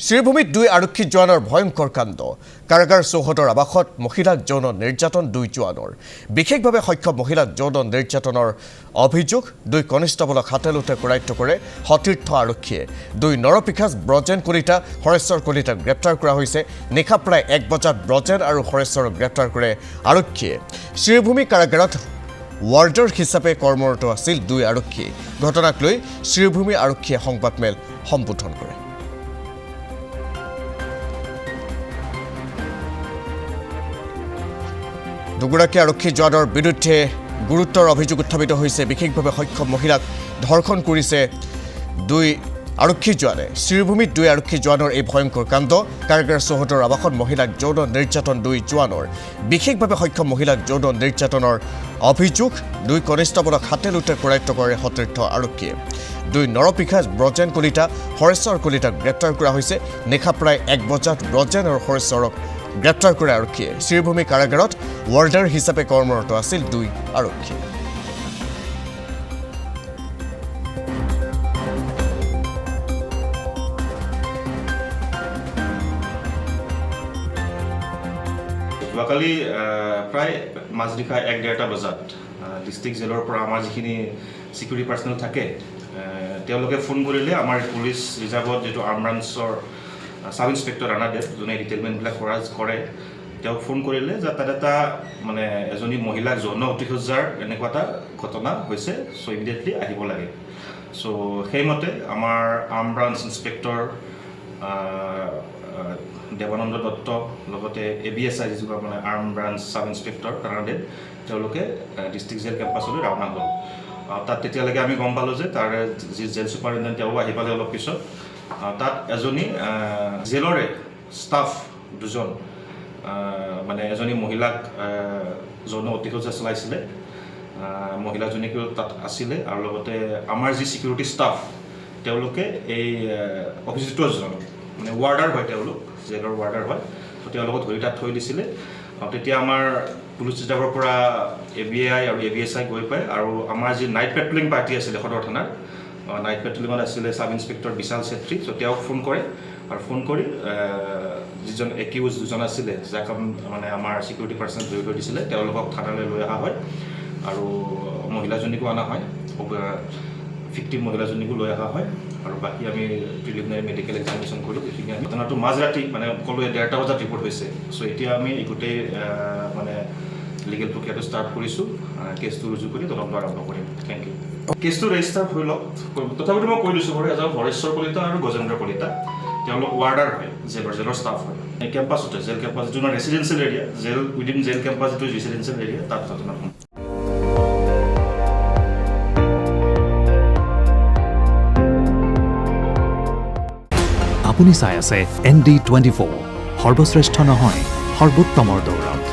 শ্ৰীভূমিত দুই আৰক্ষী জোৱানৰ ভয়ংকৰ কাণ্ড কাৰাগাৰ চৌহদৰ আৱাসত মহিলাক যৌন নিৰ্যাতন দুই জোৱানৰ বিশেষভাৱে সক্ষম মহিলাক যৌন নিৰ্যাতনৰ অভিযোগ দুই কনিষ্টেবলক হাতেলোতে কৰায়ত্ব কৰে সতীৰ্থ আৰক্ষীয়ে দুই নৰপিশাচ ব্ৰজেন কলিতা হৰেশ্বৰ কলিতাক গ্ৰেপ্তাৰ কৰা হৈছে নিশা প্ৰায় 1 বজাত ব্ৰজেন আৰু হৰেশ্বৰক গ্ৰেপ্তাৰ কৰে আৰক্ষীয়ে শ্ৰীভূমি কাৰাগাৰত ৱাৰ্ডাৰ হিচাপে কৰ্মৰত আছিল দুই আৰক্ষী ঘটনাক লৈ শ্ৰীভূমি আৰক্ষীয়ে সংবাদমেল সম্বোধন কৰে দুগৰাকী আৰক্ষী জোৱানৰ বিৰুদ্ধে গুৰুতৰ অভিযোগ উত্থাপিত হৈছে বিশেষভাৱে সক্ষম মহিলাক ধৰ্ষণ কৰিছে দুই আৰক্ষী জোৱানে শ্ৰীভূমিত দুই আৰক্ষী জোৱানৰ এই ভয়ংকৰ কাণ্ড কাৰাগাৰ চৌহদৰ আৱাসত মহিলাক যৌন নিৰ্যাতন দুই জোৱানৰ বিশেষভাৱে সক্ষম মহিলাক যৌন নিৰ্যাতনৰ অভিযোগ দুই কনিষ্টেবলক হাতেলোতে কৰায়ত্ব কৰে সতীৰ্থ আৰক্ষীয়ে দুই নৰপিশাচ ব্ৰজেন কলিতা হৰেশ্বৰ কলিতাক গ্ৰেপ্তাৰ কৰা হৈছে নিশা প্ৰায় 1 বজাত ব্ৰজেন আৰু হৰেশ্বৰক গ্ৰেপ্তাৰ কৰে আৰক্ষীয়ে শ্ৰীভূমি কাৰাগাৰত ৱাৰ্ডাৰ হিচাপে কৰ্মৰত আছিল দুই আৰক্ষী যোৱাকালি প্ৰায় মাজনিশা 1:30 বজাত ডিষ্ট্ৰিক্ট জেলৰ পৰা আমাৰ যিখিনি চিকিউৰিটি পাৰ্চনেল থাকে তেওঁলোকে ফোন কৰিলে আমাৰ পুলিচ ৰিজাৰ্ভত যিটো আৰ্ম ব্ৰাঞ্চৰ সাব ইন্সপেক্টৰ ৰাণাদেৱ যোনে ডিটেইলমেণ্টবিলাক কৰে তেওঁক ফোন কৰিলে যে তাত এটা মানে এজনী মহিলাক যৌন অতিশয্যাৰ এনেকুৱা এটা ঘটনা হৈছে চ' ইমিডিয়েটলি আহিব লাগে চ' সেইমতে আমাৰ arm branch inspector Devananda Dutta লগতে ABSI যিটো মানে arm branch sub inspector Ranadev তেওঁলোকে ডিষ্ট্ৰিক্ট জেল কেম্পাছলৈ ৰাওনা হ'ল তাত তেতিয়ালৈকে আমি গম পালোঁ যে তাৰ যি জেল ছুপাৰিণ্টেণ্ডেণ্ট তেওঁ আহি পালে অলপ পিছত তাত এজনী জেলৰে ষ্টাফ দুজন মানে এজনী মহিলাক যৌন অতিশয্যা চলাইছিলে মহিলাজনীকো তাত আছিলে আৰু লগতে আমাৰ যি চিকিউৰিটি ষ্টাফ তেওঁলোকে এই অভিযুক্তজন মানে ৱাৰ্ডাৰ হয় তেওঁলোক জেলৰ ৱাৰ্ডাৰ হয় তো তেওঁলোকক ধৰি তাত থৈ দিছিলে আৰু তেতিয়া আমাৰ পুলিচ ৰিজাৰ্ভৰ পৰা ABI আৰু ABSI গৈ পায় আৰু আমাৰ যি নাইট পেট্ৰলিং পাৰ্টি আছিলে সদৰ থানাৰ নাইট পেট্ৰলিঙত আছিলে সাব ইন্সপেক্টৰ বিশাল চেত্ৰী চ' তেওঁক ফোন কৰে আৰু ফোন কৰি যিজন একিউজ দুজন আছিলে যাক মানে আমাৰ চিকিউৰিটি পাৰ্চন জড়িত দিছিলে তেওঁলোকক থানালৈ লৈ অহা হয় আৰু মহিলাজনীকো অনা হয় ভিক্টিম মহিলাজনীকো লৈ অহা হয় আৰু বাকী আমি প্ৰিলিমিনাৰী মেডিকেল এক্সামিনেশ্যন কৰি এইখিনি আমি ঘটনাটো মাজৰাতি মানে ক'লোৱে 1:30 বজাত ৰিপৰ্ট হৈছে চ' এতিয়া আমি এই গোটেই মানে লিগেল প্ৰক্ৰিয়াটো ষ্টাৰ্ট কৰিছোঁ কেছটো ৰুজু কৰি তদন্ত আৰম্ভ কৰিম থেংক ইউ কেছটো ৰেজিষ্টাৰ হৈ লওক তথাপিতো মই কৈ দিছোঁ বাৰু এজন হৰেশ্বৰ কলিতা আৰু গজেন্দ্ৰ কলিতা তেওঁলোক ৱাৰ্ডাৰ হয় জেলৰ ষ্টাফ হয় এই কেম্পাছতে জেল কেম্পাছ যিটো residential area jail within jail campus যিটো ৰেচিডেঞ্চিয়েল এৰিয়া তাত ঘটনা আপুনি চাই আছে ND24 সৰ্বশ্ৰেষ্ঠ নহয় সৰ্বোত্তমৰ দৌৰত